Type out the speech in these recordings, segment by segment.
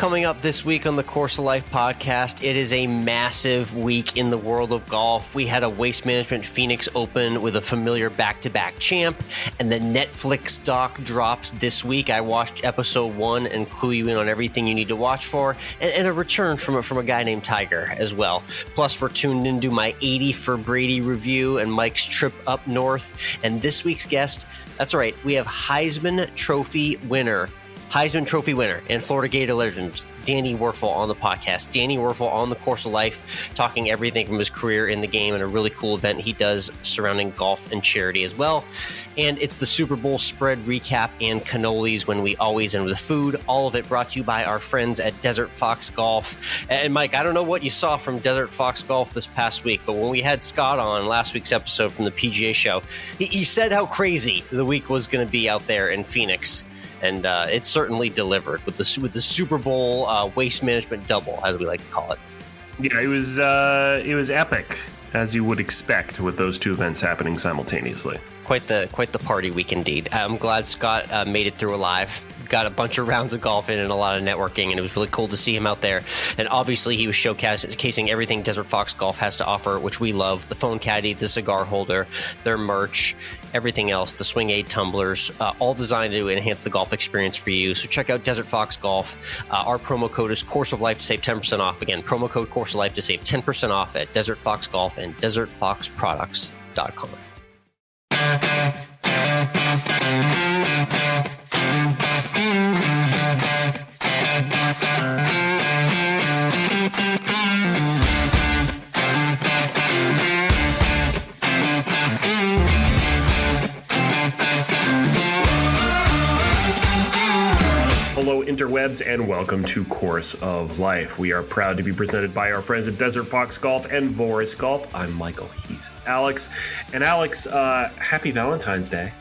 coming up this week on the Course of Life podcast. It is a massive week in the world of golf. We had a Waste Management Pheonix Open with a familiar back-to-back champ, and the Neflix doc drops this week. I watched episode 1 and clue you in on everything you need to watch for, and a return from a guy named Tiger as well. Plus, we're tuned into my 80 for Brady review and Mike's trip up north. And this week's guest, that's right, we have Heisman Trophy winner and Florida Gator legend Danny Wuerffel on the podcast. Danny Wuerffel on the Course of Life, talking everything from his career in the game and a really cool event he does surrounding golf and charity as well. And it's the Super Bowl spread recap and cannolis when we always end with food. All of it brought to you by our friends at Desert Fox Golf. And Mike, I don't know what you saw from Desert Fox Golf this past week, but when we had Scott on last week's episode from the PGA Show, he said how crazy the week was going to be out there in Phoenix. And it certainly delivered with the Super Bowl waste management double, as we like to call it. Yeah, it was epic, as you would expect with those two events happening simultaneously. Quite the party week indeed. I'm glad Scott made it through alive. Got a bunch of rounds of golf in and a lot of networking, and it was really cool to see him out there. And obviously, he was showcasing everything Desert Fox Golf has to offer, which we love: the phone caddy, the cigar holder, their merch, everything else, the Swing Aid tumblers, all designed to enhance the golf experience for you. So check out Desert Fox Golf. Our promo code is Course of Life to save 10% off. Again, promo code Course of Life to save 10% off at Desert Fox Golf and DesertFoxProducts.com. Hello, interwebs, and welcome to Course of Life. We are proud to be presented by our friends at Desert Fox Golf and Voris Golf. I'm Michael. He's Alex. And Alex, happy Valentine's Day.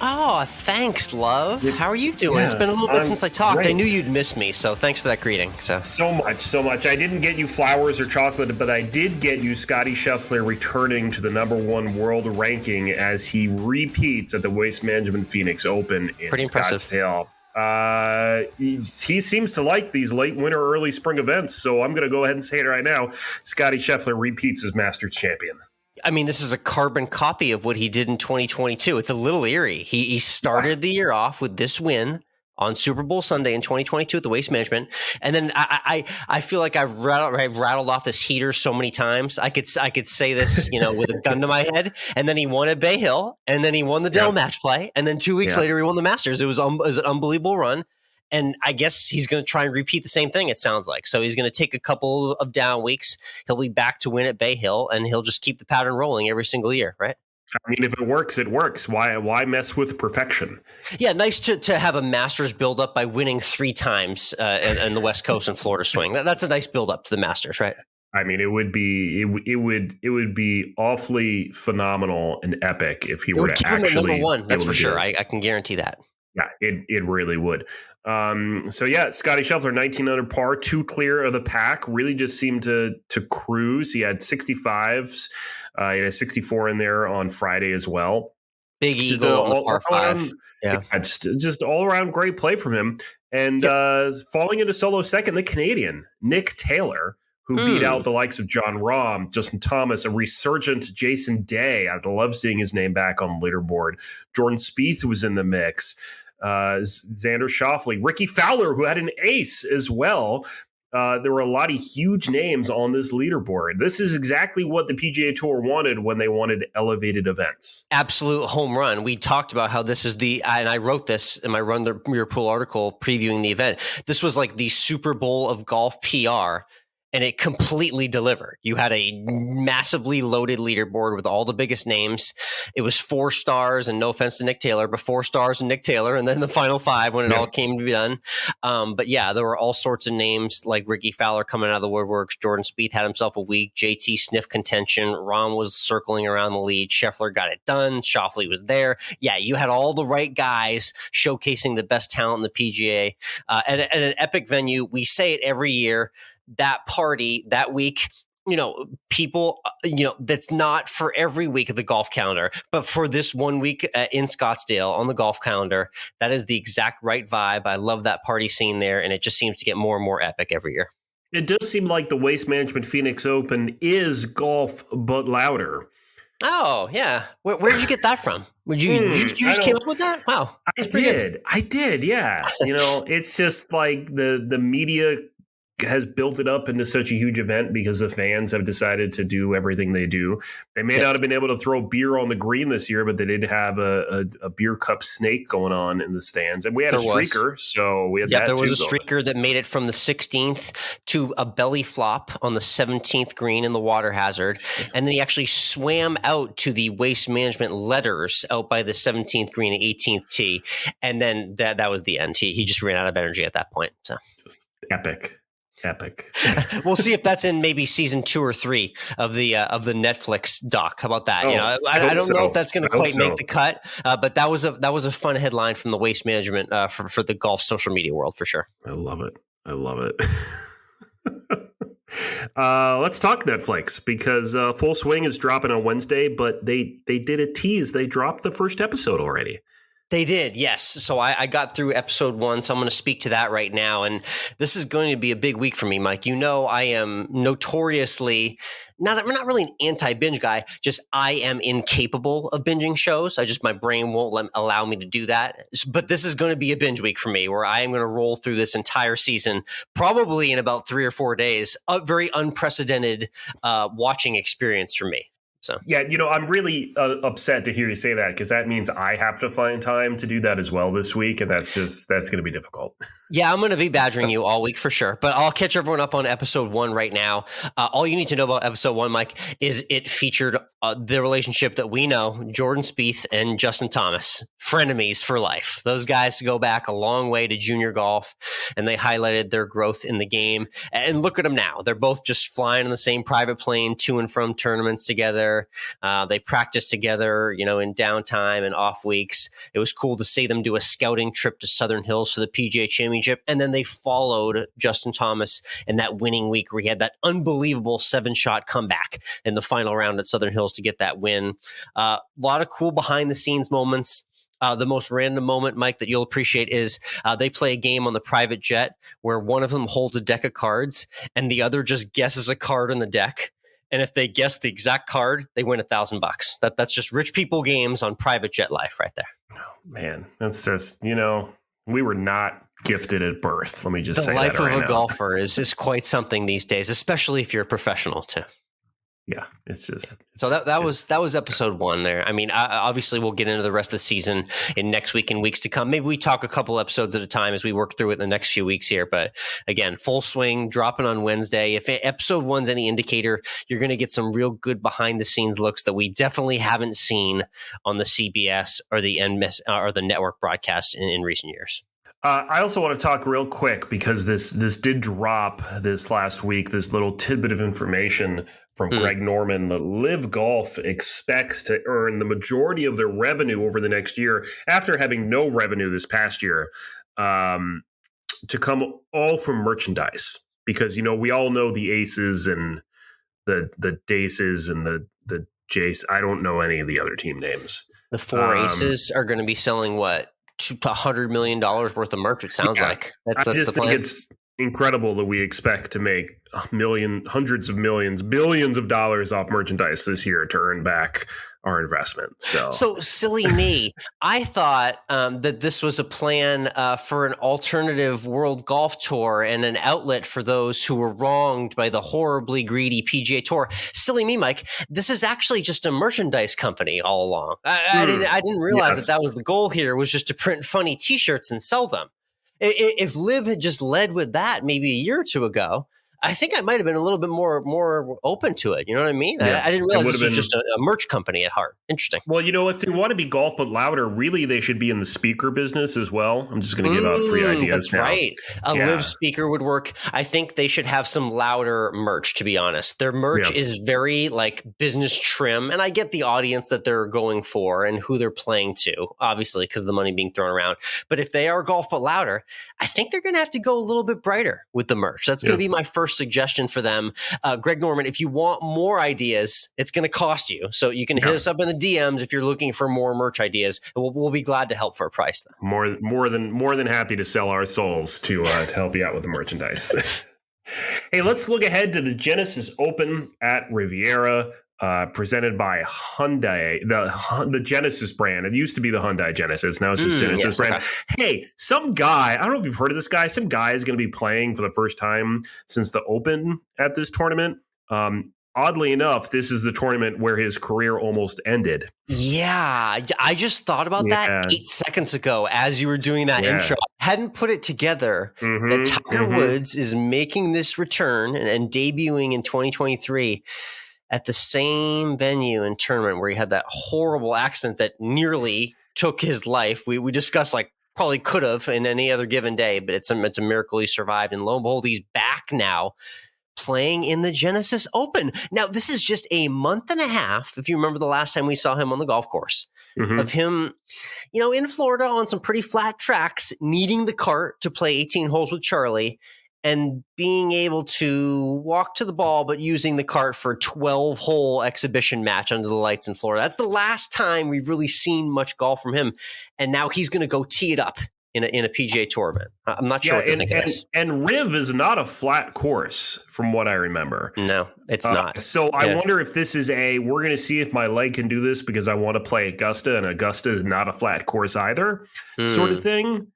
Oh, thanks, love. How are you doing? Yeah, it's been a little bit since I talked. Great. I knew you'd miss me, so thanks for that greeting. So much. I didn't get you flowers or chocolate, but I did get you Scottie Scheffler returning to the #1 world ranking as he repeats at the Waste Management Pheonix Open in Scottsdale. He seems to like these late winter, early spring events, so I'm going to go ahead and say it right now. Scottie Scheffler repeats as Masters champion. I mean, this is a carbon copy of what he did in 2022. It's a little eerie. He started the year off with this win on Super Bowl Sunday in 2022 at the Waste Management. And then I feel like I've rattled off this heater so many times. I could say this, with a gun to my head. And then he won at Bay Hill, and then he won the Dell match play. And then 2 weeks later, he won the Masters. It was an unbelievable run. And I guess he's going to try and repeat the same thing, it sounds like. So he's going to take a couple of down weeks. He'll be back to win at Bay Hill, and he'll just keep the pattern rolling every single year, right? I mean, if it works, it works. Why mess with perfection? Yeah, nice to have a Masters build up by winning 3 times in the West Coast and Florida swing. That's a nice build up to the Masters, right? I mean, it would be awfully phenomenal and epic if he were to actually #1. That's for sure. I can guarantee that. Yeah, it really would. Scottie Scheffler, 19 under par, 2 clear of the pack, really just seemed to cruise. He had 65s. He had a 64 in there on Friday as well. Big eagle on the par 5. Just all around great play from him. And falling into solo second, the Canadian, Nick Taylor, who beat out the likes of John Rahm, Justin Thomas, a resurgent Jason Day. I love seeing his name back on the leaderboard. Jordan Spieth was in the mix. Xander Schauffele, Ricky Fowler, who had an ace as well. There were a lot of huge names on this leaderboard. This is exactly what the PGA Tour wanted when they wanted elevated events. Absolute home run. We talked about how this is and I wrote this in my Run the Mirror Pool article previewing the event. This was like the Super Bowl of golf PR. And it completely delivered. You had a massively loaded leaderboard with all the biggest names. It was 4 stars, and no offense to Nick Taylor, but 4 stars and Nick Taylor, and then the final 5 when it all came to be done. But yeah, there were all sorts of names like Ricky Fowler coming out of the woodworks. Jordan Spieth had himself a week. JT sniffed contention. Rahm was circling around the lead. Scheffler got it done. Schauffele was there. Yeah, you had all the right guys showcasing the best talent in the PGA at an epic venue. We say it every year. That party that week people, that's not for every week of the golf calendar, but for this 1 week in Scottsdale on the golf calendar, that is the exact right vibe. I love that party scene there, and it just seems to get more and more epic every year. It does seem like the Waste Management Pheonix Open is golf, but louder. Oh, yeah. Where did you get that from? You just came up with that? Wow. I did. Yeah. It's just like the media has built it up into such a huge event because the fans have decided to do everything they do. They may not have been able to throw beer on the green this year, but they did have a beer cup snake going on in the stands. And we had a streaker, so we had that too. There was a streaker that made it from the 16th to a belly flop on the 17th green in the water hazard. And then he actually swam out to the Waste Management letters out by the 17th green and 18th tee. And then that was the end. He just ran out of energy at that point. So just epic. We'll see if that's in maybe season 2 or 3 of the Netflix doc. How about that? I don't know if that's going to quite make the cut, but that was a fun headline from the Waste Management for the golf social media world for sure. I love it. Let's talk Netflix because Full Swing is dropping on Wednesday, but they did a tease. They dropped the first episode already. They did, yes. So I got through episode 1, so I'm going to speak to that right now. And this is going to be a big week for me, Mike. I am notoriously I'm not really an anti-binge guy. Just I am incapable of binging shows. My brain won't allow me to do that. But this is going to be a binge week for me, where I am going to roll through this entire season, probably in about 3 or 4 days. A very unprecedented watching experience for me. So yeah, I'm really upset to hear you say that because that means I have to find time to do that as well this week, and that's going to be difficult. Yeah, I'm going to be badgering you all week for sure, but I'll catch everyone up on episode 1 right now. All you need to know about episode 1, Mike, is it featured the relationship that we know, Jordan Spieth and Justin Thomas, frenemies for life. Those guys go back a long way to junior golf, and they highlighted their growth in the game. And look at them now; they're both just flying in the same private plane to and from tournaments together. They practice together, in downtime and off weeks. It was cool to see them do a scouting trip to Southern Hills for the PGA Championship. And then they followed Justin Thomas in that winning week where he had that unbelievable 7-shot comeback in the final round at Southern Hills to get that win. A lot of cool behind the scenes moments. The most random moment, Mike, that you'll appreciate is they play a game on the private jet where one of them holds a deck of cards and the other just guesses a card on the deck. And if they guess the exact card, they win $1,000. That's just rich people games on private jet life right there. Oh, man, that's just, we were not gifted at birth. Let me just say that right now. The life of a golfer is quite something these days, especially if you're a professional too. Yeah, it's just so that was episode 1 there. I mean, obviously we'll get into the rest of the season in next week and weeks to come. Maybe we talk a couple episodes at a time as we work through it in the next few weeks here. But again, Full Swing dropping on Wednesday. If episode 1's any indicator, you're going to get some real good behind the scenes looks that we definitely haven't seen on the CBS or the NBC or the network broadcasts in recent years. I also want to talk real quick because this did drop this last week, this little tidbit of information from Greg Norman that Live Golf expects to earn the majority of their revenue over the next year after having no revenue this past year to come all from merchandise. Because, we all know the Aces and the Daces and the Jace. I don't know any of the other team names. The 4 Aces are going to be selling what? $100 million worth of merch. It sounds like that's I just the plan. think it's incredible that we expect to make hundreds of millions, billions of dollars off merchandise this year to earn back our investment. So silly me. I thought that this was a plan for an alternative World Golf Tour and an outlet for those who were wronged by the horribly greedy PGA Tour. Silly me, Mike. This is actually just a merchandise company all along. I didn't realize that was the goal here, was just to print funny T-shirts and sell them. If Liv had just led with that maybe a year or two ago, I think I might have been a little bit more open to it. You know what I mean? Yeah, I didn't realize this was just a merch company at heart. Interesting. Well, if they want to be golf but louder, really they should be in the speaker business as well. I'm just going to give out 3 ideas. That's now. Right. A Live speaker would work. I think they should have some louder merch, to be honest. Their merch is very business trim. And I get the audience that they're going for and who they're playing to, obviously, because of the money being thrown around. But if they are golf but louder, I think they're going to have to go a little bit brighter with the merch. That's going to be my first first suggestion for them. Greg Norman, if you want more ideas, it's going to cost you. So you can hit us up in the DMs if you're looking for more merch ideas. We'll be glad to help for a price, though. More than happy to sell our souls to help you out with the merchandise. Hey, let's look ahead to the Genesis Open at Riviera, presented by Hyundai, the Genesis brand. It used to be the Hyundai Genesis. Now it's just Genesis brand. Okay. Hey, some guy, I don't know if you've heard of this guy. Some guy is going to be playing for the first time since the Open at this tournament. Oddly enough, this is the tournament where his career almost ended. Yeah, I just thought about that 8 seconds ago as you were doing that intro. I hadn't put it together that Tiger Woods is making this return and debuting in 2023 at the same venue and tournament where he had that horrible accident that nearly took his life. We discussed probably could have in any other given day, but it's a miracle he survived. And lo and behold, he's back now, playing in the Genesis Open. Now, this is just a month and a half, if you remember the last time we saw him on the golf course, of him, in Florida on some pretty flat tracks, needing the cart to play 18 holes with Charlie and being able to walk to the ball, but using the cart for a 12-hole exhibition match under the lights in Florida. That's the last time we've really seen much golf from him. And now he's going to go tee it up in a PGA Tour event. I'm not sure what to think of this. And Riv is not a flat course, from what I remember. No, it's not. So I wonder if this is we're going to see if my leg can do this because I want to play Augusta, and Augusta is not a flat course either, sort of thing.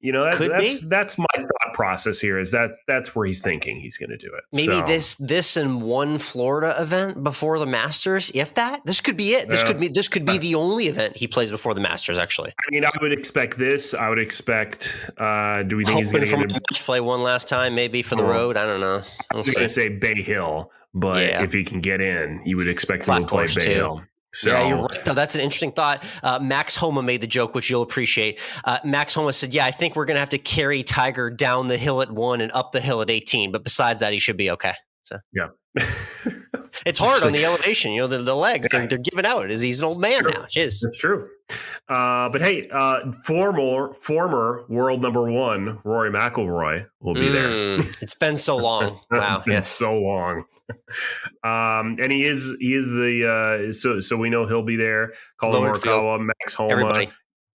That's my thought process here. Is that's where he's thinking he's going to do it. Maybe this and one Florida event before the Masters. If that, this could be it. This could be the only event he plays before the Masters. Actually, I mean, I would expect this. I would expect. Do we think he's going to match play one last time? Maybe for the road. I don't know. I was going to say Bay Hill, but if he can get in, you would expect him to play Bay Hill. So, yeah, you're right. No, that's an interesting thought. Max Homa made the joke, which you'll appreciate. Max Homa said, I think we're going to have to carry Tiger down the hill at 1 and up the hill at 18. But besides that, he should be okay. So yeah. It's hard on the elevation. The legs, they're giving out. He's an old man now. Jeez. That's true. But hey, former world number 1, Rory McIlroy, will be there. It's been so long. Wow. It's been so long. And he is the so we know he'll be there. Colin Morikawa, Max Homa. Everybody.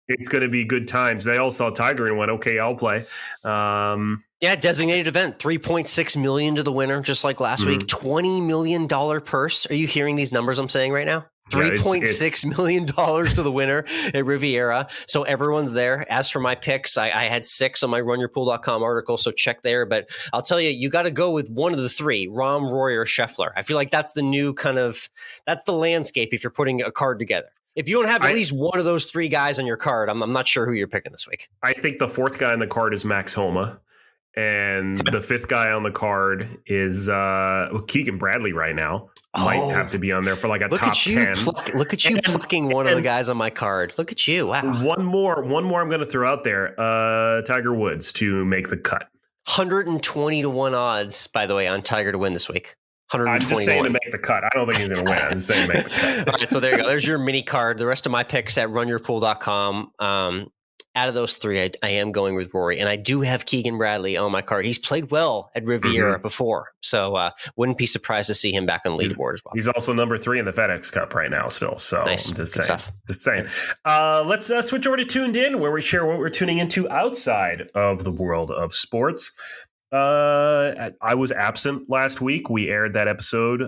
It's going to be good times. They all saw Tiger and went, okay, I'll play. Designated event, $3.6 million to the winner, just like last week. $20 million purse. Are you hearing these numbers I'm saying right now? $3.6 million to the winner at Riviera. So everyone's there. As for my picks, I had 6 on my runyourpool.com article, so check there. But I'll tell you got to go with one of the 3, Rahm, Roy, or Scheffler. I feel like that's the new that's the landscape if you're putting a card together. If you don't have at least one of those 3 guys on your card, I'm not sure who you're picking this week. I think the 4th guy on the card is Max Homa. And the 5th guy on the card is Keegan Bradley right now. Might have to be on there for a top 10. Look at you plucking one of the guys on my card. Look at you. Wow. One more I'm going to throw out there. Tiger Woods to make the cut. 120 to 1 odds, by the way, on Tiger to win this week. I'm just saying to make the cut. I don't think he's going to win. I'm just saying to make the cut. All right, so there you go. There's your mini card. The rest of my picks at runyourpool.com. Out of those 3, I am going with Rory. And I do have Keegan Bradley on my card. He's played well at Riviera before. So wouldn't be surprised to see him back on the leaderboard as well. He's also number 3 in the FedEx Cup right now still. So nice. I'm just saying. Let's switch over to Tuned In, where we share what we're tuning into outside of the world of sports. I was absent last week. We aired that episode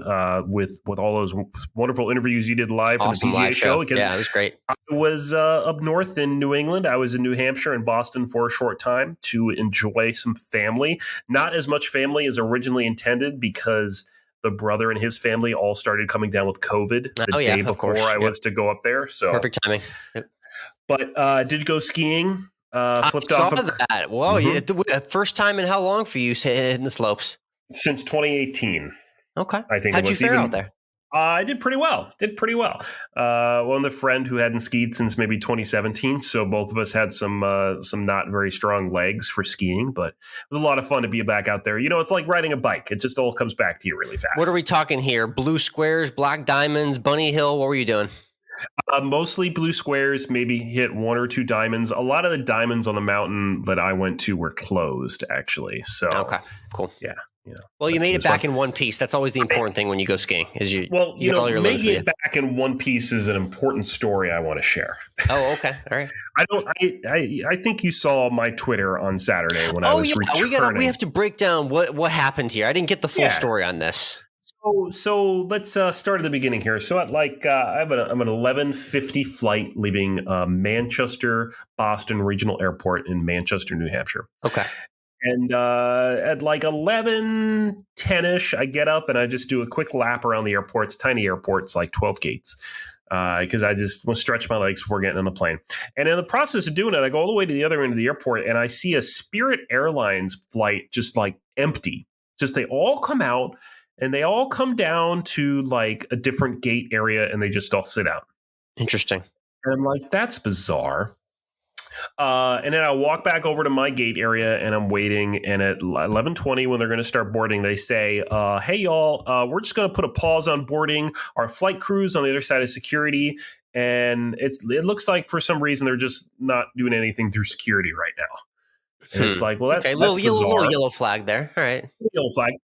with all those wonderful interviews you did live for the PGA Show. Yeah, it was great. I was up north in New England. I was in New Hampshire and Boston for a short time to enjoy some family. Not as much family as originally intended because the brother and his family all started coming down with COVID the day before I was to go up there. So perfect timing. Yep. But did go skiing. I saw that. Whoa, first time in how long for you hitting the slopes? Since 2018. Okay. I think. How'd you fare out there? I did pretty well. One of the friend who hadn't skied since maybe 2017, so both of us had some not very strong legs for skiing, but it was a lot of fun to be back out there. It's like riding a bike. It just all comes back to you really fast. What are we talking here? Blue squares, black diamonds, Bunny Hill? What were you doing? Mostly blue squares, maybe hit 1 or 2 diamonds. A lot of the diamonds on the mountain that I went to were closed, actually. So okay, cool. Yeah. Well, you made it back in one piece. That's always the important thing when you go skiing. Is you get all your making it back in one piece is an important story I want to share. Oh, okay, all right. I think you saw my Twitter on Saturday when I was returning. We have to break down what happened here. I didn't get the full story on this. So let's start at the beginning here. So at I'm an 11:50 flight leaving Manchester Boston Regional Airport in Manchester, New Hampshire. Okay. And at 11:10ish, I get up and I just do a quick lap around the airport. It's tiny airports, like 12 gates, because I just want to stretch my legs before getting on the plane. And in the process of doing it, I go all the way to the other end of the airport and I see a Spirit Airlines flight just empty. Just they all come out and they all come down to a different gate area and they just all sit down. Interesting. And I'm like, that's bizarre. And then I walk back over to my gate area and I'm waiting. And at 11:20, when they're going to start boarding, they say, hey, y'all, we're just going to put a pause on boarding. Our flight crew's on the other side of security. And it looks like for some reason they're just not doing anything through security right now. And it's well, that's little yellow flag there. All right. Yellow flag.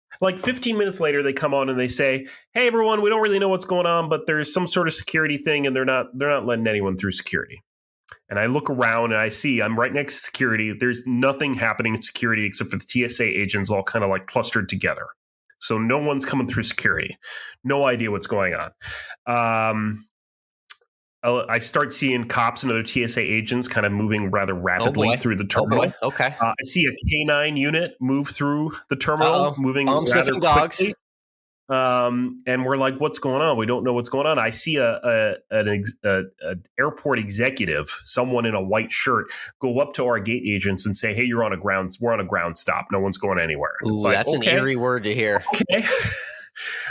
15 minutes later, they come on and they say, hey, everyone, we don't really know what's going on, but there's some sort of security thing and they're not letting anyone through security. And I look around and I see I'm right next to security. There's nothing happening in security except for the TSA agents all kind of clustered together. So no one's coming through security. No idea what's going on. I start seeing cops and other TSA agents kind of moving rather rapidly through the terminal. Okay. I see a canine unit move through the terminal, moving rather quickly. And we're like, what's going on? We don't know what's going on. I see an airport executive, someone in a white shirt, go up to our gate agents and say, hey, we're on a ground stop. No one's going anywhere. Ooh, that's an eerie word to hear. Okay.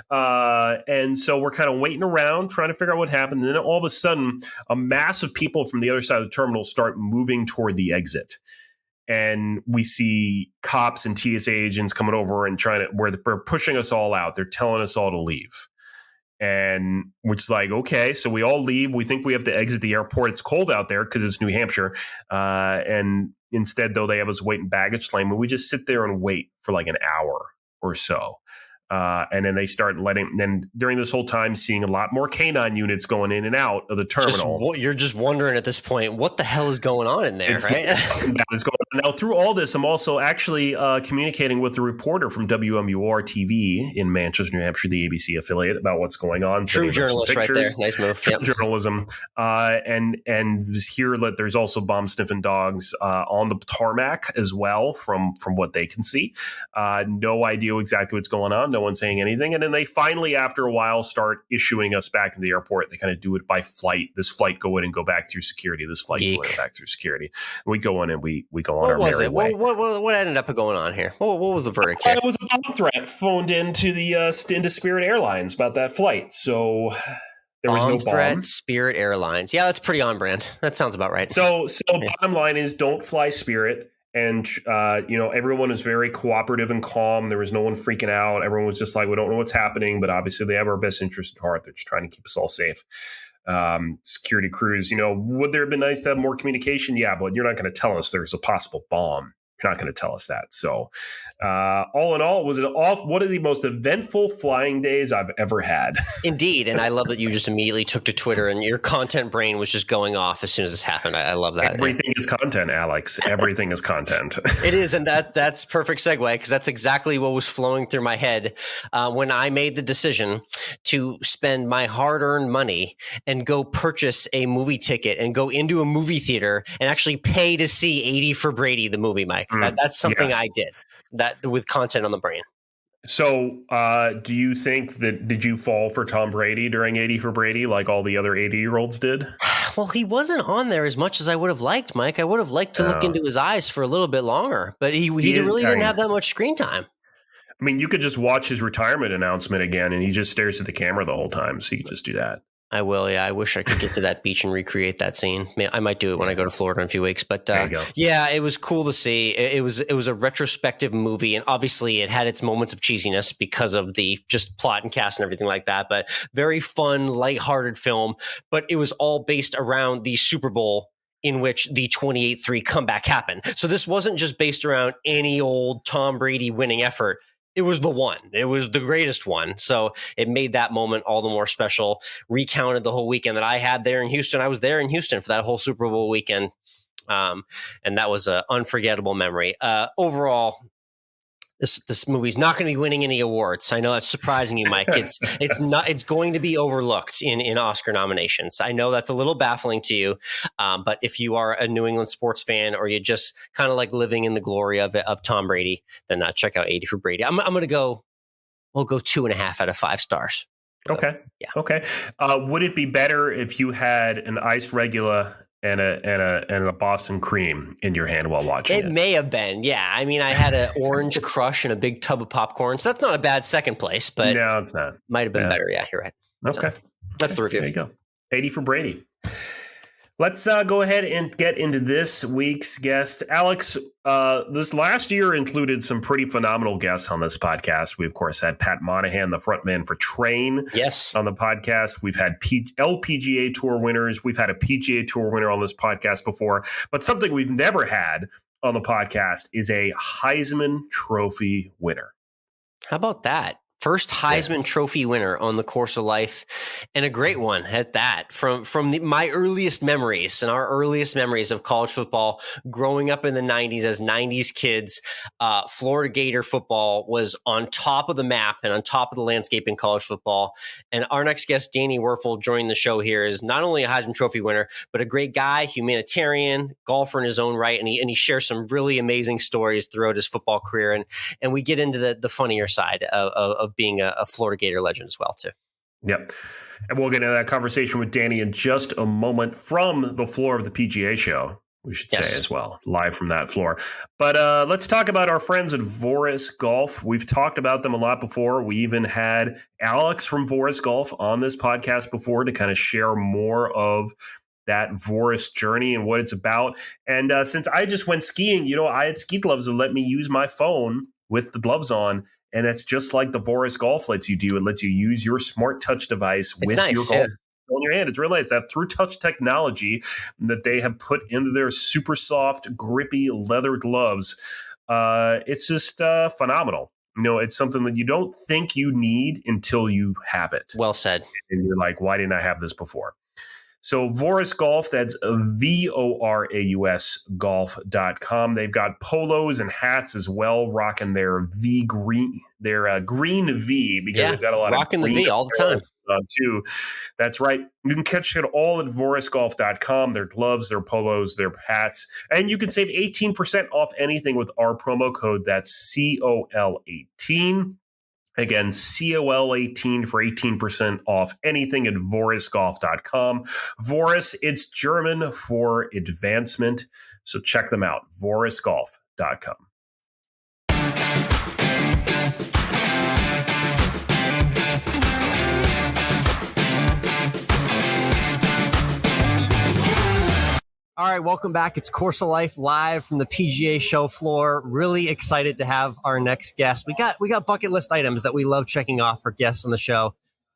And so we're kind of waiting around, trying to figure out what happened. And then all of a sudden, a mass of people from the other side of the terminal start moving toward the exit. And we see cops and TSA agents coming over and where they're pushing us all out. They're telling us all to leave. And which is okay, so we all leave. We think we have to exit the airport. It's cold out there because it's New Hampshire. And instead, though, they have us wait in baggage claim. And we just sit there and wait for an hour or so. And then they start then during this whole time, seeing a lot more canine units going in and out of the terminal. You're just wondering at this point, what the hell is going on in there, right? That is going on. Now, through all this, I'm also actually communicating with a reporter from WMUR TV in Manchester, New Hampshire, the ABC affiliate, about what's going on. True journalist right there. Nice move. True journalism. And just hear that there's also bomb sniffing dogs on the tarmac as well from what they can see. No idea exactly what's going on. No one saying anything. And then they finally, after a while, start issuing us back into the airport. They kind of do it by flight. This flight go in and go back through security. This flight go in and back through security. And we go in and we go on our merry way. What ended up going on here? What was the verdict here? It was a bomb threat phoned into into Spirit Airlines about that flight. So there was no bomb. Spirit Airlines. Yeah, that's pretty on brand. That sounds about right. So bottom line is, don't fly Spirit. And, everyone is very cooperative and calm. There was no one freaking out. Everyone was just we don't know what's happening, but obviously they have our best interest at heart. They're just trying to keep us all safe. Security crews, would there have been nice to have more communication? Yeah, but you're not going to tell us there's a possible bomb. You're not going to tell us that. So all in all, was it one of the most eventful flying days I've ever had. Indeed. And I love that you just immediately took to Twitter and your content brain was just going off as soon as this happened. I love that. Everything is content, Alex. Everything is content. It is. And that's perfect segue, because that's exactly what was flowing through my head when I made the decision to spend my hard-earned money and go purchase a movie ticket and go into a movie theater and actually pay to see 80 for Brady, the movie, Mike. That's something I did that with content on the brain. So do you think did you fall for Tom Brady during 80 for Brady like all the other 80-year-olds did? Well, he wasn't on there as much as I would have liked, Mike. I would have liked to look into his eyes for a little bit longer, but he really didn't have that much screen time. I mean, you could just watch his retirement announcement again and he just stares at the camera the whole time. So you could just do that. I will. Yeah. I wish I could get to that beach and recreate that scene. I might do it when I go to Florida in a few weeks, but yeah, it was cool to see. It was a retrospective movie, and obviously it had its moments of cheesiness because of the just plot and cast and everything like that, but very fun, lighthearted film. But it was all based around the Super Bowl in which the 28-3 comeback happened. So this wasn't just based around any old Tom Brady winning effort. It was the one. It was the greatest one. So it made that moment all the more special. Recounted the whole weekend that I had there in Houston. I was there in Houston for that whole Super Bowl weekend. And that was an unforgettable memory. Overall, this movie's not going to be winning any awards. I know that's surprising you, Mike. It's going to be overlooked in Oscar nominations. I know that's a little baffling to you, but if you are a New England sports fan or you just kind of like living in the glory of Tom Brady, then check out 80 for Brady. I'm going to go. We'll go 2.5 out of 5 stars. Okay. Yeah. Okay. Would it be better if you had an iced regular and a Boston cream in your hand while watching it? It may have been, yeah. I mean, I had an orange crush and a big tub of popcorn, so that's not a bad second place, but no, it's not. Might have been better. Yeah, you're right. Okay, so, that's the review. There you go. 80 for Brady. Let's go ahead and get into this week's guest. Alex, this last year included some pretty phenomenal guests on this podcast. We, of course, had Pat Monahan, the frontman for Train, on the podcast. We've had LPGA Tour winners. We've had a PGA Tour winner on this podcast before. But something we've never had on the podcast is a Heisman Trophy winner. How about that? First Heisman Trophy winner on the course of life, and a great one at that. From my earliest memories and our earliest memories of college football, growing up in the 90s as 90s kids, Florida Gator football was on top of the map and on top of the landscape in college football. And our next guest, Danny Wuerffel, joining the show here, is not only a Heisman Trophy winner, but a great guy, humanitarian, golfer in his own right, and he shares some really amazing stories throughout his football career. And we get into the funnier side of being a Florida Gator legend as well, too. Yep. And we'll get into that conversation with Danny in just a moment from the floor of the PGA Show, we should say as well, live from that floor. But let's talk about our friends at Voris Golf. We've talked about them a lot before. We even had Alex from Voris Golf on this podcast before to kind of share more of that Voris journey and what it's about. And since I just went skiing, I had ski gloves that let me use my phone with the gloves on. And it's just like the Voris Golf lets you do. It lets you use your smart touch device with your golf on your hand. It's realized that through touch technology that they have put into their super soft, grippy leather gloves. It's just phenomenal. It's something that you don't think you need until you have it. Well said. And you're like, why didn't I have this before? So Voris Golf, that's VORAUS golf.com. They've got polos and hats as well, rocking their green V, because they've got a lot rocking of the V all the time. Too. That's right. You can catch it all at VorisGolf.com. Their gloves, their polos, their hats. And you can save 18% off anything with our promo code. That's COL18. Again, COL18 for 18% off anything at VorisGolf.com. Voris, it's German for advancement. So check them out, VorisGolf.com. All right, welcome back. It's Course of Life live from the PGA Show floor. Really excited to have our next guest. We got bucket list items that we love checking off for guests on the show.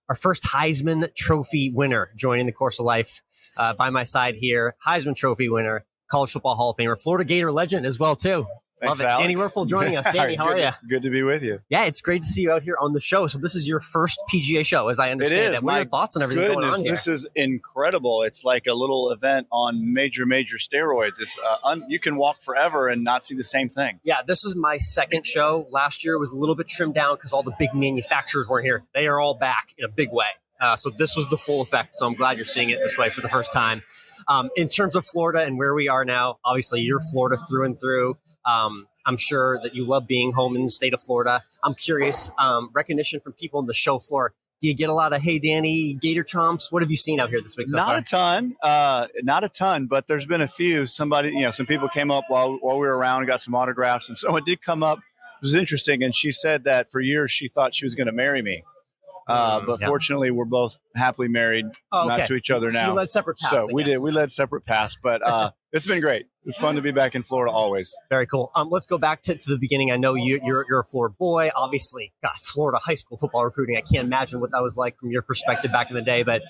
Our first Heisman Trophy winner joining the Course of Life by my side here. Heisman Trophy winner, College Football Hall of Famer, Florida Gator legend as well too. Thanks, Love it. Alex. Danny Wuerffel joining us. Danny, how are you? Good to be with you. Yeah, it's great to see you out here on the show. So this is your first PGA Show, as I understand it. What are your thoughts on everything going on here? This is incredible. It's like a little event on major steroids. It's you can walk forever and not see the same thing. Yeah, this is my second show. Last year was a little bit trimmed down because all the big manufacturers weren't here. They are all back in a big way. So this was the full effect. So I'm glad you're seeing it this way for the first time. In terms of Florida and where we are now, obviously you're Florida through and through. I'm sure that you love being home in the state of Florida. I'm curious, recognition from people on the show floor. Do you get a lot of, hey, Danny, Gator chomps? What have you seen out here this week so far? Not a ton, but there's been a few. Some people came up while we were around and got some autographs. And someone did come up. It was interesting. And she said that for years she thought she was going to marry me. But fortunately, we're both happily married, not to each other now. So you led separate paths. So we did. We led separate paths, but it's been great. It's fun to be back in Florida always. Very cool. Let's go back to the beginning. I know you're a Florida boy. Obviously, God, Florida high school football recruiting. I can't imagine what that was like from your perspective back in the day. But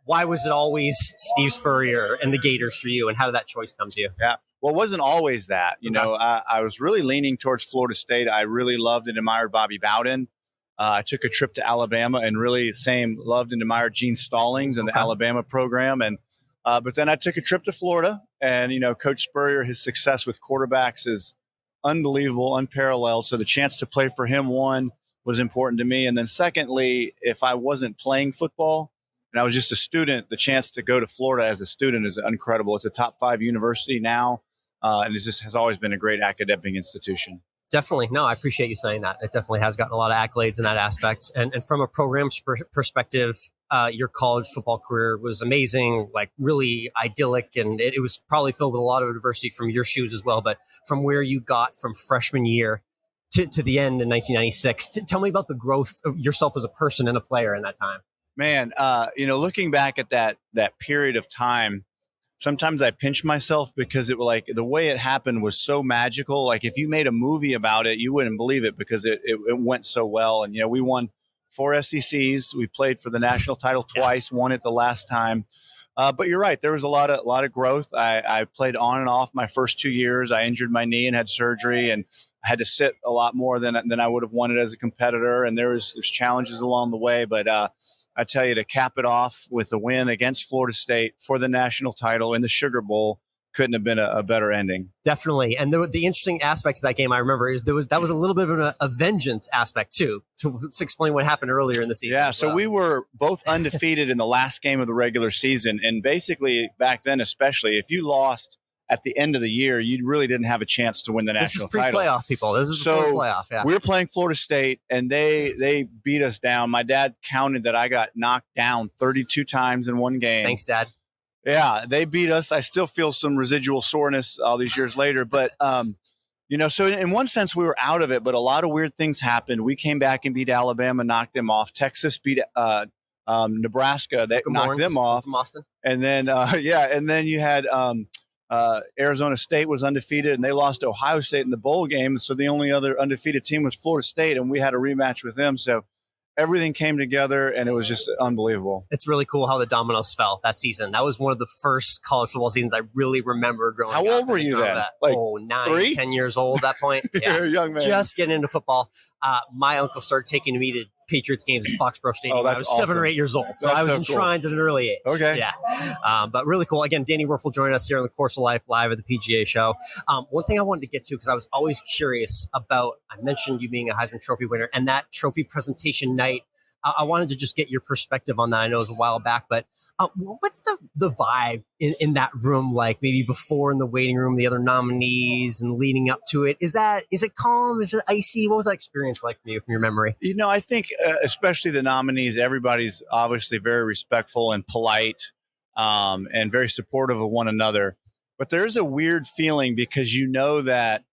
why was it always Steve Spurrier and the Gators for you? And how did that choice come to you? Yeah. Well, it wasn't always that. I was really leaning towards Florida State. I really loved and admired Bobby Bowden. I took a trip to Alabama and really loved and admired Gene Stallings and the Alabama program. And but then I took a trip to Florida, and, Coach Spurrier, his success with quarterbacks is unbelievable, unparalleled. So the chance to play for him, one, was important to me. And then secondly, if I wasn't playing football and I was just a student, the chance to go to Florida as a student is incredible. It's a top 5 university now, and it just has always been a great academic institution. Definitely. No, I appreciate you saying that. It definitely has gotten a lot of accolades in that aspect. And from a program perspective, your college football career was amazing, like really idyllic. And it was probably filled with a lot of adversity from your shoes as well. But from where you got from freshman year to the end in 1996, tell me about the growth of yourself as a person and a player in that time. Man, looking back at that period of time, sometimes I pinch myself because it like the way it happened was so magical. Like if you made a movie about it, you wouldn't believe it because it went so well. And, we won 4 SECs. We played for the national title twice, won it the last time. But you're right. There was a lot of growth. I played on and off my first 2 years. I injured my knee and had surgery, and I had to sit a lot more than I would have wanted as a competitor. And there's challenges along the way, but, I tell you, to cap it off with a win against Florida State for the national title in the Sugar Bowl couldn't have been a better ending. Definitely. And the interesting aspect of that game I remember is that was a little bit of a vengeance aspect too, to explain what happened earlier in the season. Yeah, so we were both undefeated in the last game of the regular season. And basically back then, especially, if you lost at the end of the year, you really didn't have a chance to win the national title. This is pre-playoff, people. This is before playoff. Yeah. We were playing Florida State, and they beat us down. My dad counted that I got knocked down 32 times in one game. Thanks, Dad. Yeah, they beat us. I still feel some residual soreness all these years later. But, so in one sense, we were out of it, but a lot of weird things happened. We came back and beat Alabama, knocked them off. Texas beat Nebraska. That knocked them off. From Austin. And then, and then you had Arizona State was undefeated, and they lost to Ohio State in the bowl game. So the only other undefeated team was Florida State, and we had a rematch with them. So everything came together, and it was just unbelievable. It's really cool how the dominoes fell that season. That was one of the first college football seasons I really remember growing up. How old were you then? Like 9, 10 years old at that point. Yeah. You're a young man. Just getting into football. My uncle started taking me to Patriots games at Foxborough Stadium when I was awesome. 7 or 8 years old. So that's I was so enshrined at an early age. Okay. Yeah. But really cool. Again, Danny Wuerffel joining us here on the Course of Life live at the PGA Show. One thing I wanted to get to, because I was always curious about, I mentioned you being a Heisman Trophy winner and that trophy presentation night. I wanted to just get your perspective on that. I know it was a while back, but what's the vibe in that room like? Maybe before in the waiting room, the other nominees and leading up to it. Is it calm? Is it icy? What was that experience like for you, from your memory? I think especially the nominees, everybody's obviously very respectful and polite, and very supportive of one another. But there's a weird feeling because you know that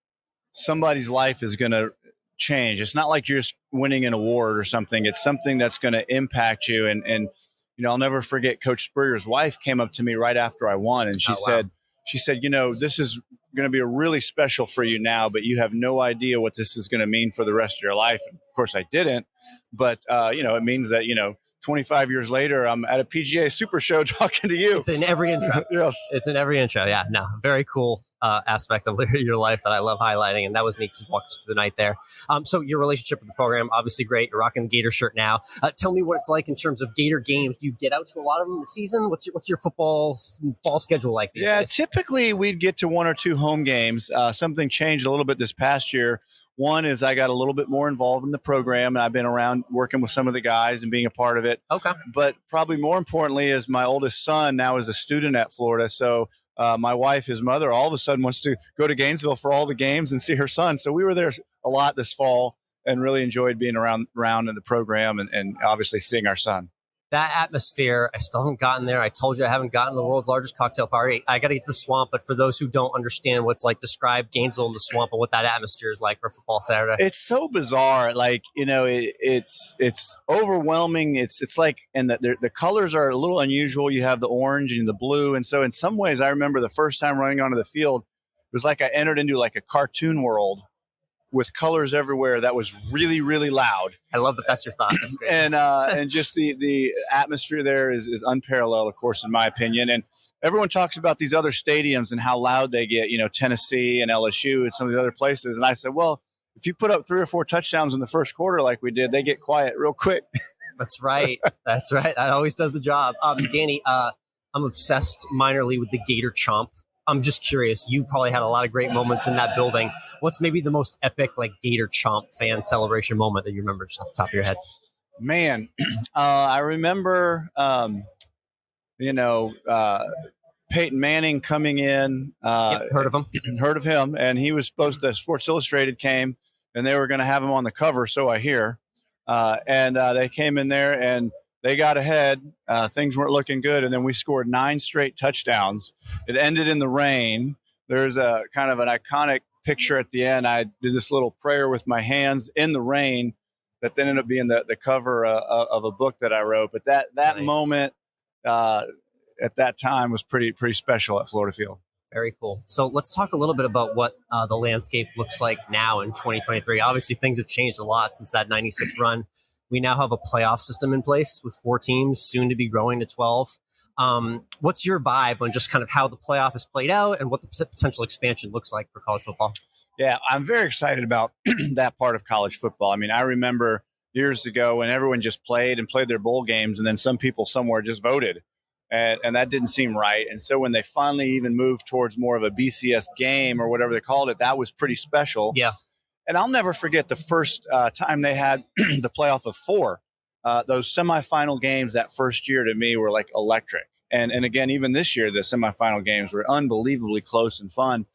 somebody's life is going to change. It's not like you're just winning an award or something. It's something that's going to impact you. And I'll never forget Coach Spurrier's wife came up to me right after I won, and she said, this is going to be a really special for you now, but you have no idea what this is going to mean for the rest of your life. And of course I didn't, but it means that, 25 years later, I'm at a PGA Super Show talking to you. It's in every intro. Yes. It's in every intro. Yeah, no, very cool aspect of your life that I love highlighting. And that was neat to walk us through the night there. So your relationship with the program, obviously great. You're rocking the Gator shirt now. Tell me what it's like in terms of Gator games. Do you get out to a lot of them in the season? What's your fall schedule like these days? Typically we'd get to 1 or 2 home games. Something changed a little bit this past year. One is I got a little bit more involved in the program, and I've been around working with some of the guys and being a part of it. Okay. But probably more importantly is my oldest son now is a student at Florida. So my wife, his mother, all of a sudden wants to go to Gainesville for all the games and see her son. So we were there a lot this fall and really enjoyed being around in the program and obviously seeing our son. That atmosphere, I still haven't gotten there. I told you I haven't gotten the world's largest cocktail party. I got to get to the Swamp, but for those who don't understand what's like, describe Gainesville and the Swamp and what that atmosphere is like for football Saturday. It's so bizarre. Like, it's overwhelming. It's like, and the colors are a little unusual. You have the orange and the blue. And so in some ways, I remember the first time running onto the field, was like I entered into like a cartoon world with colors everywhere that was really, really loud. I love that that's your thought. That's great. And just the atmosphere there is unparalleled, of course, in my opinion. And everyone talks about these other stadiums and how loud they get, Tennessee and LSU and some of the other places. And I said, well, if you put up 3 or 4 touchdowns in the first quarter like we did, they get quiet real quick. That's right. That's right. That always does the job. Danny, I'm obsessed minorly with the Gator Chomp. I'm just curious. You probably had a lot of great moments in that building. What's maybe the most epic Gator Chomp fan celebration moment that you remember just off the top of your head? Man, I remember, Peyton Manning coming in. Heard of him? Heard of him. And he was supposed to, Sports Illustrated came and they were going to have him on the cover, so I hear. And they came in there and they got ahead. Things weren't looking good. And then we scored 9 straight touchdowns. It ended in the rain. There's a kind of an iconic picture at the end. I did this little prayer with my hands in the rain that then ended up being the cover of a book that I wrote. But that nice. Moment at that time was pretty special at Florida Field. Very cool. So let's talk a little bit about what the landscape looks like now in 2023. Obviously, things have changed a lot since that 96 run. We now have a playoff system in place with 4 teams, soon to be growing to 12. What's your vibe on just kind of how the playoff is played out and what the potential expansion looks like for college football? Yeah, I'm very excited about that part of college football. I mean, I remember years ago when everyone just played their bowl games, and then some people somewhere just voted. And that didn't seem right. And so when they finally even moved towards more of a BCS game or whatever they called it, that was pretty special. Yeah. And I'll never forget the first time they had the playoff of 4. Those semifinal games that first year to me were like electric. And again, even this year, the semifinal games were unbelievably close and fun.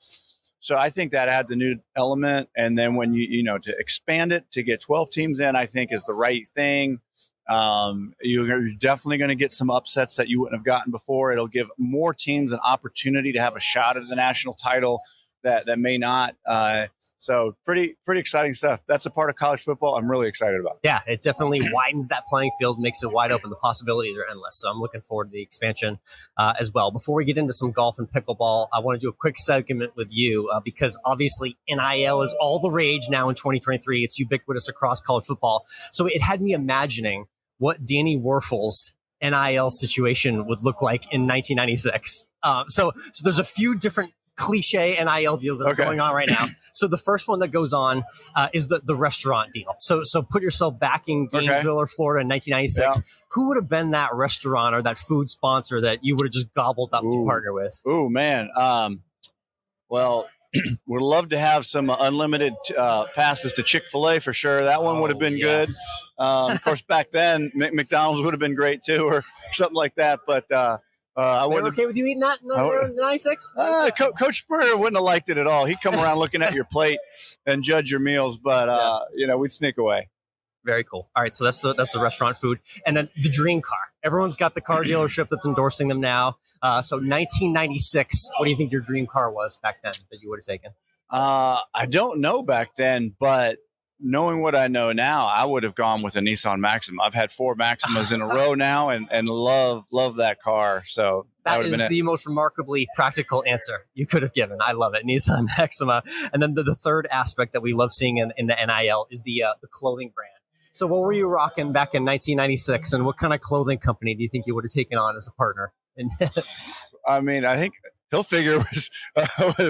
So I think that adds a new element. And then when to expand it, to get 12 teams in, I think is the right thing. You're definitely going to get some upsets that you wouldn't have gotten before. It'll give more teams an opportunity to have a shot at the national title that may not. So pretty exciting stuff. That's a part of college football I'm really excited about. Yeah, it definitely widens that playing field, makes it wide open. The possibilities are endless. So I'm looking forward to the expansion as well. Before we get into some golf and pickleball, I want to do a quick segment with you because obviously NIL is all the rage now in 2023. It's ubiquitous across college football. So it had me imagining what Danny Wuerffel's NIL situation would look like in 1996. So there's a few different cliche NIL deals that are going on right now. So the first one that goes on is the restaurant deal. So put yourself back in Gainesville or Florida in 1996. Yeah. Who would have been that restaurant or that food sponsor that you would have just gobbled up to partner with? Oh, man. Well, would love to have some unlimited passes to Chick-fil-A for sure. That one would have been good. Of course, back then, McDonald's would have been great too, or something like that. But I wouldn't. Okay with you eating that in 96? Coach Spurrier wouldn't have liked it at all. He'd come around looking at your plate and judge your meals, but we'd sneak away. Very cool. All right, so that's the restaurant food, and then the dream car. Everyone's got the car dealership that's endorsing them now. So 1996. What do you think your dream car was back then that you would have taken? I don't know back then, but knowing what I know now, I would have gone with a Nissan Maxima. I've had 4 Maximas in a row now, and love that car. So that is the most remarkably practical answer you could have given. I love it, Nissan Maxima. And then the third aspect that we love seeing in the NIL is the clothing brand. So what were you rocking back in 1996, and what kind of clothing company do you think you would have taken on as a partner? I mean, I think Hilfiger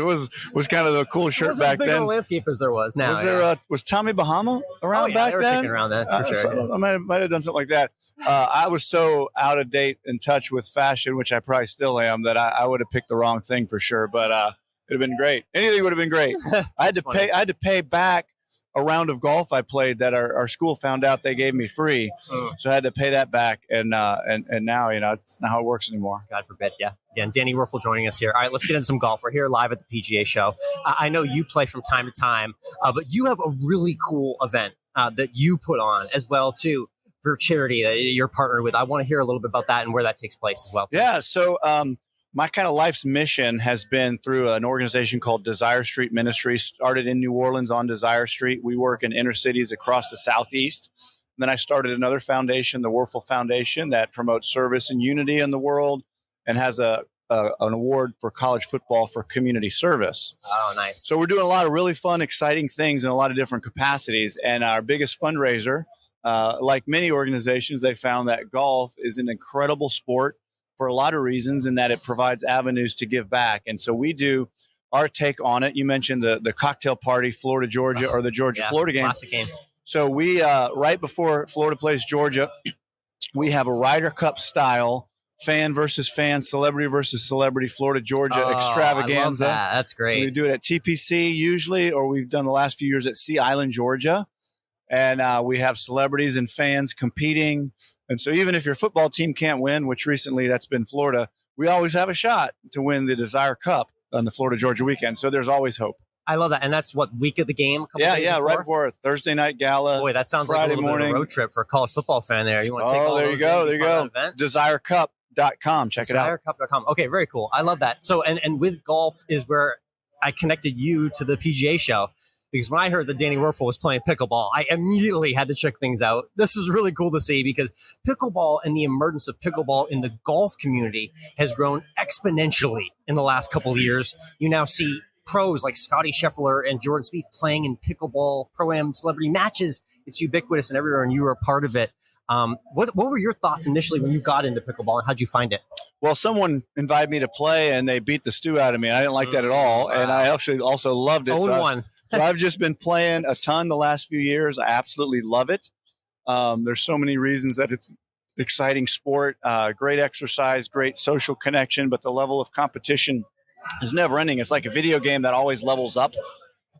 was kind of the cool shirt back then. Landscapers there was now. Was Tommy Bahama around back they were then? Kicking around that for sure. I might have done something like that. I was so out of date in touch with fashion, which I probably still am, that I would have picked the wrong thing for sure. But it'd have been great. Anything would have been great. I had to pay back a round of golf I played that our school found out they gave me free. So I had to pay that back. And now, it's not how it works anymore. God forbid. Yeah. Again, Danny Wuerffel joining us here. All right, let's get into some golf. We're here live at the PGA Show. I know you play from time to time, but you have a really cool event that you put on as well, too, for charity that you're partnered with. I want to hear a little bit about that and where that takes place as well, too. Yeah. So, my kind of life's mission has been through an organization called Desire Street Ministries, started in New Orleans on Desire Street. We work in inner cities across the Southeast. And then I started another foundation, the Wuerffel Foundation, that promotes service and unity in the world and has a an award for college football for community service. Oh, nice. So we're doing a lot of really fun, exciting things in a lot of different capacities. And our biggest fundraiser, like many organizations, they found that golf is an incredible sport for a lot of reasons, and that it provides avenues to give back. And so we do our take on it. You mentioned the cocktail party, Florida, Georgia, or the Georgia-Florida game. Classic game. So we, right before Florida plays Georgia, we have a Ryder Cup style fan versus fan, celebrity versus celebrity, Florida, Georgia extravaganza. I love that. That's great. We do it at TPC usually, or we've done the last few years at Sea Island, Georgia. And we have celebrities and fans competing. And so even if your football team can't win, which recently that's been Florida, we always have a shot to win the Desire Cup on the Florida-Georgia weekend. So there's always hope. I love that. And that's what, week of the game? Right before a Thursday night gala. Boy, that sounds Friday like a little bit of a road trip for a college football fan there. You want to take all there you go. DesireCup.com. Check it out. DesireCup.com. Okay, very cool. I love that. So, and with golf is where I connected you to the PGA Show, because when I heard that Danny Wuerffel was playing pickleball, I immediately had to check things out. This is really cool to see, because pickleball and the emergence of pickleball in the golf community has grown exponentially in the last couple of years. You now see pros like Scottie Scheffler and Jordan Spieth playing in pickleball pro-am celebrity matches. It's ubiquitous and everywhere, and you were a part of it. What were your thoughts initially when you got into pickleball, and how'd you find it? Well, someone invited me to play, and they beat the stew out of me. I didn't like that at all, and I actually also loved it. So I've just been playing a ton the last few years. I absolutely love it. There's so many reasons that it's exciting sport, great exercise, great social connection, but the level of competition is never ending. It's like a video game that always levels up.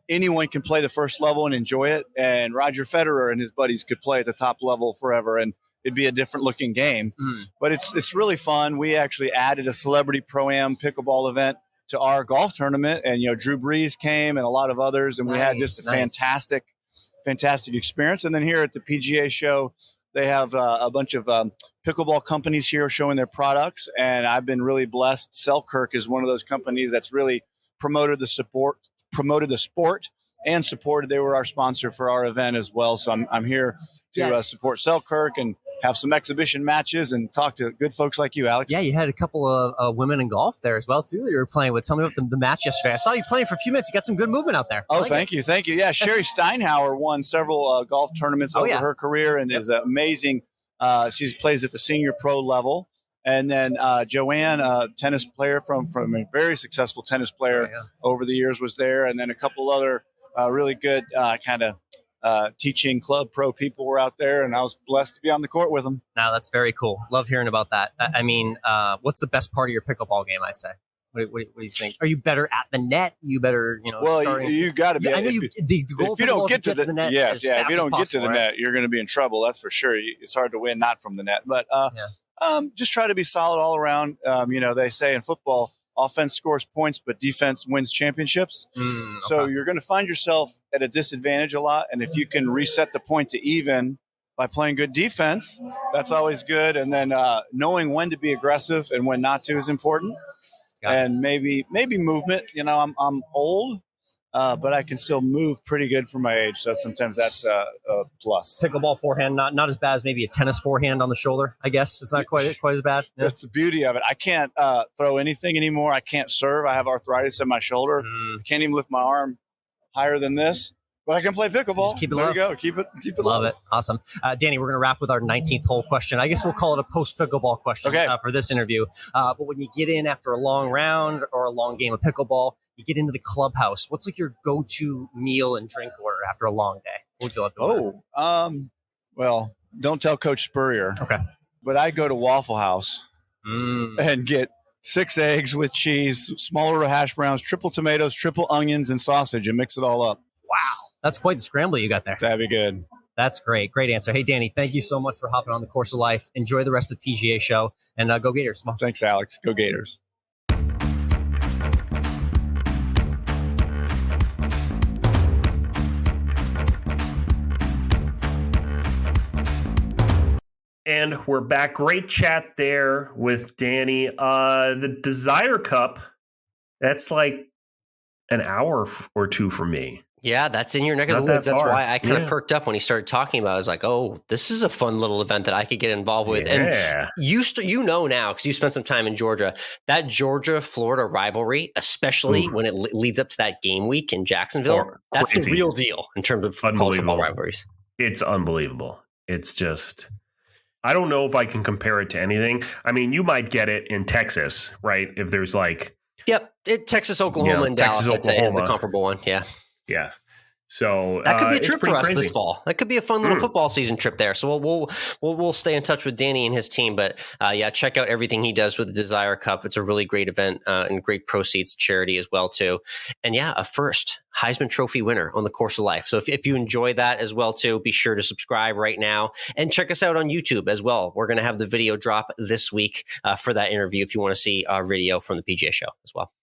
Anyone can play the first level and enjoy it. And Roger Federer and his buddies could play at the top level forever, and it'd be a different looking game. But it's really fun. We actually added a celebrity pro-am pickleball event to our golf tournament, and Drew Brees came and a lot of others, and we had just a fantastic experience. And then here at the PGA Show, they have a bunch of pickleball companies here showing their products, and I've been really blessed. Selkirk is one of those companies that's really promoted the sport and supported. They were our sponsor for our event as well. So I'm here to support Selkirk and have some exhibition matches and talk to good folks like you, Alex. Yeah, you had a couple of women in golf there as well, too, that you were playing with. Tell me about the match yesterday. I saw you playing for a few minutes. You got some good movement out there. Oh, thank you. Yeah, Sherry Steinhauer won several golf tournaments over her career and is amazing. She plays at the senior pro level. And then Joanne, a tennis player from a very successful tennis player over the years, was there. And then a couple other really good teaching club pro people were out there, and I was blessed to be on the court with them. Now, that's very cool. Love hearing about that. I mean, what's the best part of your pickleball game, I'd say? What do you think? Are you better at the net? You better, Well, you got to be. I know the goal if you don't get to the net, if you don't get to the net, you're going to be in trouble. That's for sure. It's hard to win not from the net, but just try to be solid all around. They say in football, offense scores points, but defense wins championships. So you're going to find yourself at a disadvantage a lot. And if you can reset the point to even by playing good defense, that's always good. And then knowing when to be aggressive and when not to is important. And maybe movement. I'm old, but I can still move pretty good for my age. So sometimes that's a plus. Pickleball forehand, not as bad as maybe a tennis forehand on the shoulder, I guess. It's not quite as bad. Yeah. That's the beauty of it. I can't throw anything anymore. I can't serve. I have arthritis in my shoulder. I can't even lift my arm higher than this. But I can play pickleball. Just keep it there low. You go. Keep it Love low. it. Awesome. Danny, we're going to wrap with our 19th hole question. I guess we'll call it a post-pickleball question for this interview. But when you get in after a long round or a long game of pickleball, you get into the clubhouse. What's like your go-to meal and drink order after a long day? What would you love to well, don't tell Coach Spurrier. Okay. But I go to Waffle House and get 6 eggs with cheese, smaller hash browns, triple tomatoes, triple onions, and sausage, and mix it all up. Wow. That's quite the scramble you got there. That'd be good. That's great. Great answer. Hey, Danny, thank you so much for hopping on the Course of Life. Enjoy the rest of the PGA Show, and go Gators. Thanks, Alex. Go Gators. And we're back. Great chat there with Danny. The Desire Cup, that's like an hour or two for me. Yeah, that's in your neck of Not the woods. that That's far. why I kind of perked up when he started talking about it. I was like, oh, this is a fun little event that I could get involved with. Yeah. And you know now, because you spent some time in Georgia, that Georgia-Florida rivalry, especially when it leads up to that game week in Jacksonville, that's the real deal in terms of college football rivalries. It's unbelievable. It's just, I don't know if I can compare it to anything. I mean, you might get it in Texas, right? If there's like... Yep, Texas, Oklahoma, and Dallas, I'd say, is the comparable one. Yeah. Yeah. So that could be a trip for us crazy this fall. That could be a fun little football season trip there. So we'll stay in touch with Danny and his team. But yeah, check out everything he does with the Desire Cup. It's a really great event and great proceeds charity as well too. And yeah, a first Heisman Trophy winner on the course of life. So if you enjoy that as well too, be sure to subscribe right now and check us out on YouTube as well. We're going to have the video drop this week for that interview if you want to see our video from the PGA Show as well.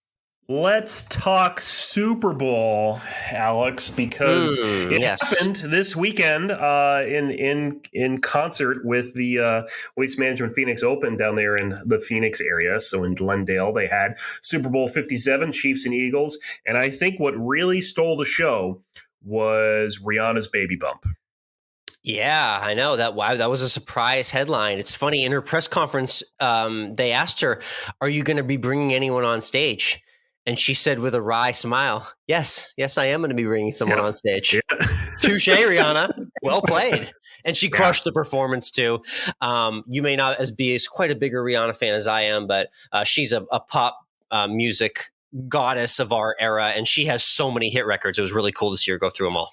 Let's talk Super Bowl, Alex, because it happened this weekend in concert with the Waste Management Pheonix Open down there in the Phoenix area. So in Glendale, they had Super Bowl 57, Chiefs and Eagles. And I think what really stole the show was Rihanna's baby bump. Yeah, I know that. Wow, that was a surprise headline. It's funny, in her press conference, they asked her, "Are you going to be bringing anyone on stage?" And she said with a wry smile, yes, I am going to be bringing someone on stage. Yeah. Touche, Rihanna. Well played. And she crushed the performance too. You may not be as quite a bigger Rihanna fan as I am, but she's a pop music goddess of our era, and she has so many hit records. It was really cool to see her go through them all.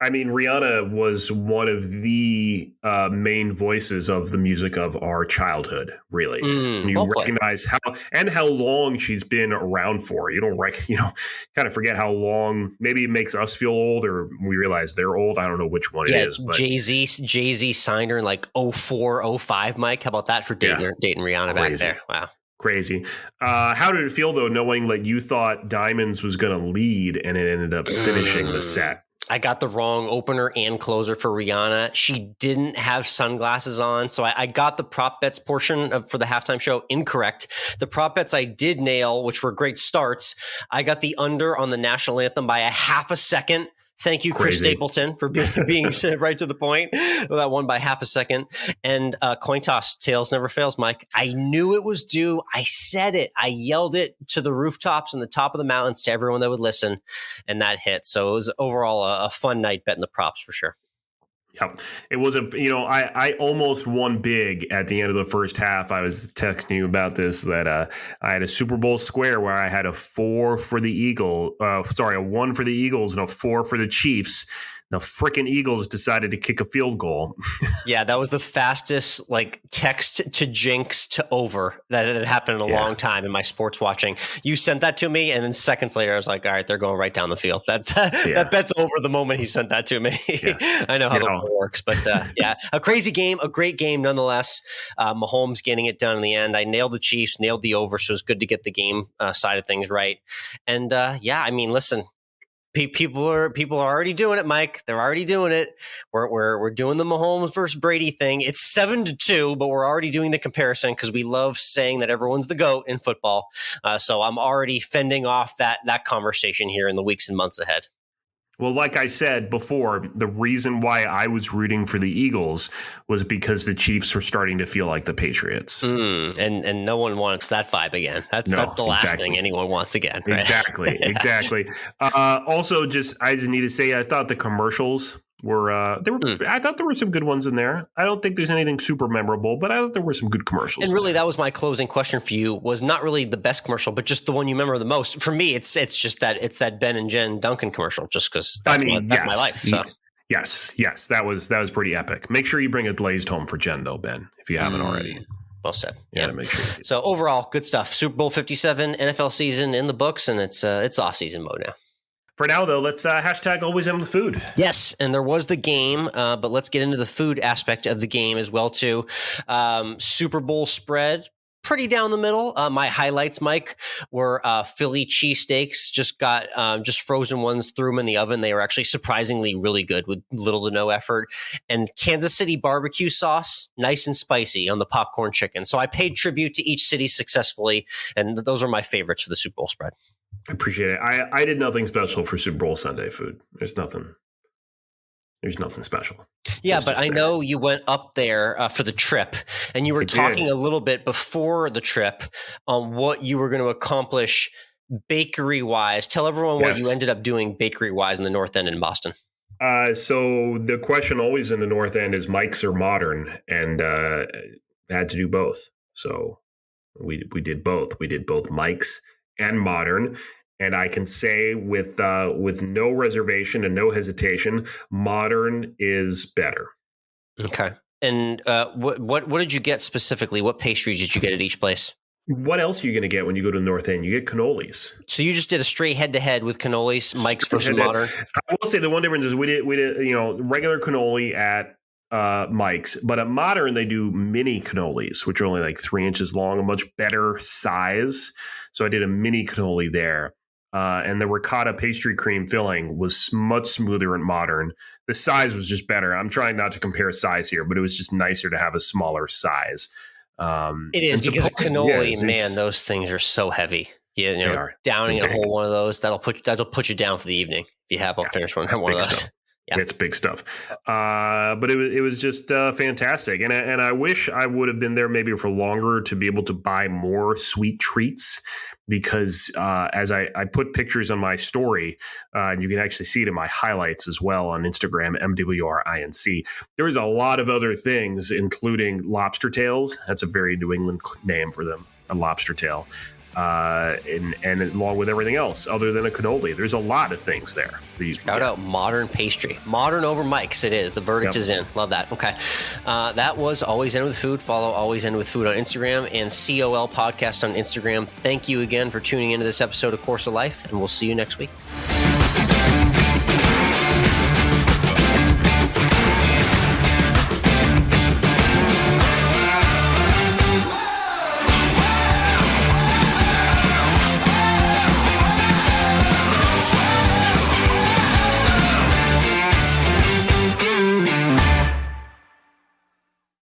I mean, Rihanna was one of the main voices of the music of our childhood, really. And you recognize how long she's been around for. You don't kind of forget how long. Maybe it makes us feel old, or we realize they're old. I don't know which one it is. But Jay-Z signed her in like 04, 05, Mike. How about that for dating Rihanna back there? Wow. Crazy. How did it feel, though, knowing that you thought Diamonds was going to lead and it ended up finishing the set? I got the wrong opener and closer for Rihanna. She didn't have sunglasses on, so I got the prop bets portion for the halftime show incorrect. The prop bets I did nail, which were great starts. I got the under on the national anthem by a half a second. Thank you, Chris Stapleton, for being right to the point. That won by half a second. And coin toss, tails never fails, Mike. I knew it was due. I said it. I yelled it to the rooftops and the top of the mountains to everyone that would listen, and that hit. So it was overall a fun night betting the props for sure. Yep. It was I almost won big at the end of the first half. I was texting you about this, that I had a Super Bowl square where I had a 4 for the Eagles, a 1 for the Eagles and a 4 for the Chiefs. The freaking Eagles decided to kick a field goal. Yeah, that was the fastest text to jinx to over that had happened in a long time in my sports watching. You sent that to me, and then seconds later, I was like, all right, they're going right down the field. That bet's over the moment he sent that to me. Yeah. I know how that works, but a crazy game, a great game nonetheless. Mahomes getting it done in the end. I nailed the Chiefs, nailed the over, so it's good to get the game side of things right. And I mean, listen. People are already doing it, Mike. They're already doing it. We're doing the Mahomes versus Brady thing. It's 7-2, but we're already doing the comparison because we love saying that everyone's the GOAT in football. So I'm already fending off that conversation here in the weeks and months ahead. Well, like I said before, the reason why I was rooting for the Eagles was because the Chiefs were starting to feel like the Patriots. And no one wants that vibe again. That's the last thing anyone wants again. Right? Exactly. Also, I just need to say, I thought the commercials were I thought there were some good ones in there. I don't think there's anything super memorable, but I thought there were some good commercials. And really, that was my closing question for you, was not really the best commercial, but just the one you remember the most. For me, it's just that Ben and Jen Duncan commercial, just because that's my life. So. Yes, that was pretty epic. Make sure you bring a glazed home for Jen, though, Ben, if you haven't already. Well said. Yeah, to make sure. So overall, good stuff. Super Bowl 57, NFL season in the books, and it's off-season mode now. For now, though, let's hashtag AlwaysEndWithFood. Yes, and there was the game, but let's get into the food aspect of the game as well, too. Super Bowl spread, pretty down the middle. My highlights, Mike, were Philly cheesesteaks. Just frozen ones, threw them in the oven. They were actually surprisingly really good with little to no effort. And Kansas City barbecue sauce, nice and spicy on the popcorn chicken. So I paid tribute to each city successfully, and those are my favorites for the Super Bowl spread. I appreciate it. I did nothing special for Super Bowl Sunday food. There's nothing special. Yeah, but I know you went up there for the trip, and you were talking a little bit before the trip on what you were going to accomplish bakery-wise. Tell everyone what you ended up doing bakery-wise in the North End in Boston. So the question always in the North End is Mike's or modern, and I had to do both. So we did both. We did both Mike's and modern. And I can say with no reservation and no hesitation, modern is better. Okay. And what did you get specifically? What pastries did you get at each place? What else are you going to get when you go to the North End? You get cannolis. So you just did a straight head-to-head with cannolis, Mike's versus modern? I will say the one difference is we did regular cannoli at Mike's, but at modern they do mini cannolis, which are only like 3 inches long, a much better size. So I did a mini cannoli there. And the ricotta pastry cream filling was much smoother and modern. The size was just better. I'm trying not to compare size here, but it was just nicer to have a smaller size. It is because a cannoli, man, those things are so heavy. Downing a whole one of those, that'll put you down for the evening if you have a finished one of those. Stuff. Yeah. It's big stuff. But it was just fantastic. And I wish I would have been there maybe for longer to be able to buy more sweet treats, because as I put pictures on my story, and you can actually see it in my highlights as well on Instagram, MWRINC, there was a lot of other things, including lobster tails. That's a very New England name for them, a lobster tail. And along with everything else other than a cannoli, there's a lot of things there. Shout out modern pastry. Modern over Mike's, it is. The verdict is in. Love that. Okay. That was Always End With Food. Follow Always End With Food on Instagram and COL Podcast on Instagram. Thank you again for tuning into this episode of Course of Life, and we'll see you next week.